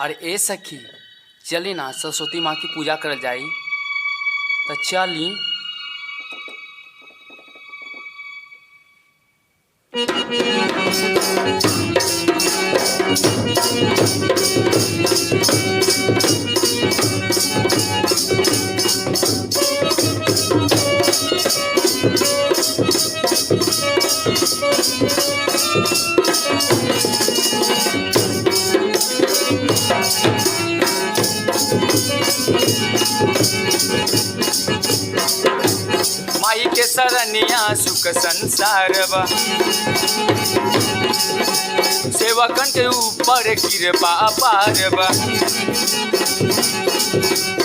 अरे ए सखी चली ना सरस्वती माँ की पूजा करल जाई तो चली। माई के सरनिया सुख संसार बा, सेवकन के ऊपर कृपा अपार बा।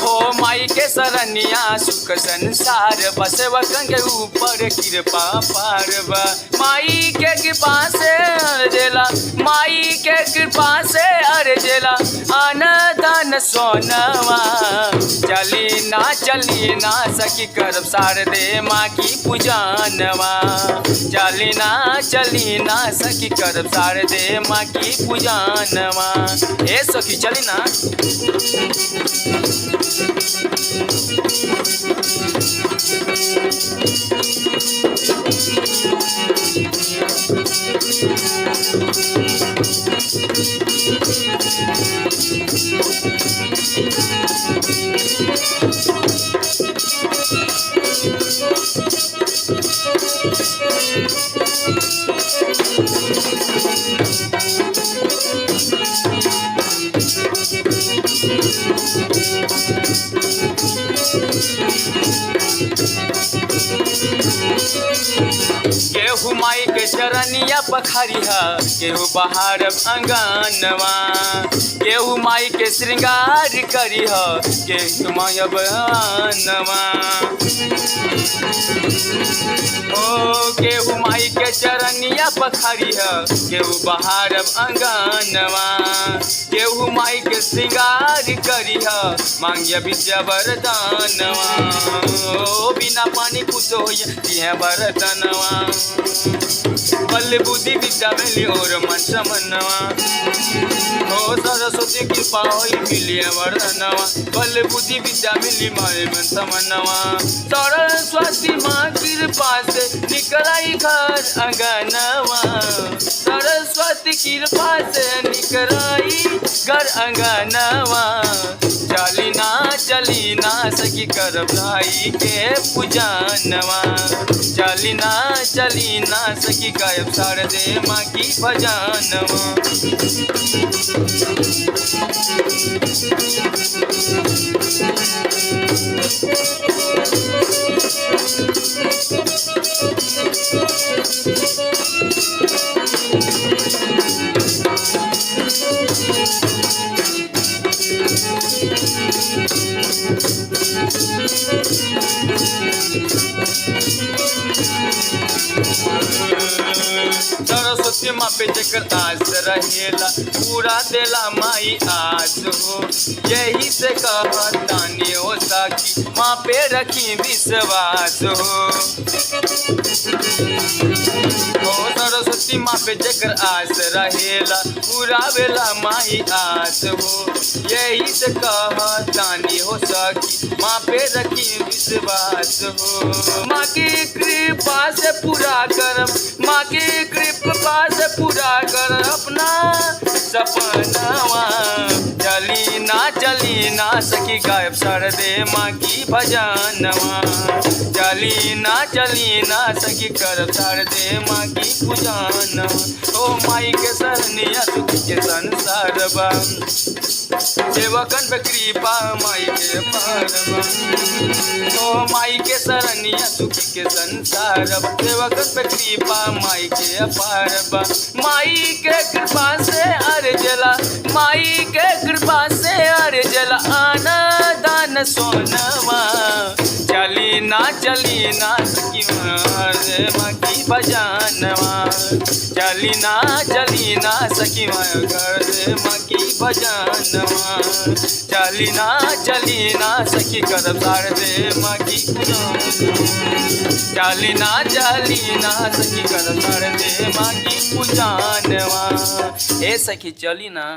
हो माई के सरनिया सुख संसार बा, सेवकन के ऊपर कृपा अपार बा। माई के कृपा से अर्जेला, माई के कृपा से अर्जेला आन दान सोनवा। चली ना सखी करब शारदे माँ की पूजनवा। चली ना सखी करब शारदे माँ की पूजनवा। ए सखी चली ना। केहू माई के चरनिया पखारिहा, केहू बहार अंगनवा। केहू माई के श्रृंगार करिहा, केहू माई बनवा। ओ केहू माई के चरनिया पखारिहा, केहू बहार अंगनवा। केहू माई के श्रृंगार करिहा, मांगिया विद्या वरदानवा। ओ बिना पानी कुछ होइया वरदानवा। बल बुद्धि विद्या मिली और मन समनवा। हो सरस्वती कृपा होई मिली वरदानवा। बल बुद्धि विद्या मिली मारे मन समनवा। सरस्वती माँ कृपा से निकलाई घर अंगनवा। सरस्वती कृपा से निकलाई घर अंगनवा। चली ना सखी करब भाई के पूजनवा। चली ना सखी करब शारदे माँ की भजनवा। सरस्वती माँ पे जकर आस रहेला, पूरा देला माई आस हो। यही से कहतानी हो सखी माँ पे रखी विश्वास हो। सरस्वती माँ पे जकर आस रहेला, पूरा बेला माई आस हो। यही से कहतानी हो सखी माँ पे रखी विश्वास हो। माँ की कृपा से पूरा करब, माँ की कृपा से पूरा कर अपना सपनावा। चली ना सखी गायब शारदे माँ की भजनवा। चली ना सखी करब शारदे माँ की पूजनवा। ओ माई के सरनिया सुख के संसार बा, सेवकन पे कृपा माई के पारबा। ओ माई के सरनिया सुख के संसार बा, सेवकन पे कृपा माई के अपारबा। माई के कृपा से अर्जला, माई के कृपा से अर्जला आना दान सोनवा। चली ना सखी माँ की भजनवा। चली ना सखी माँ की भजनवा। चली ना सखी करब शारदे माँ की चली ना सखी करब शारदे माँ की पूजनवा। ए सखी चली ना।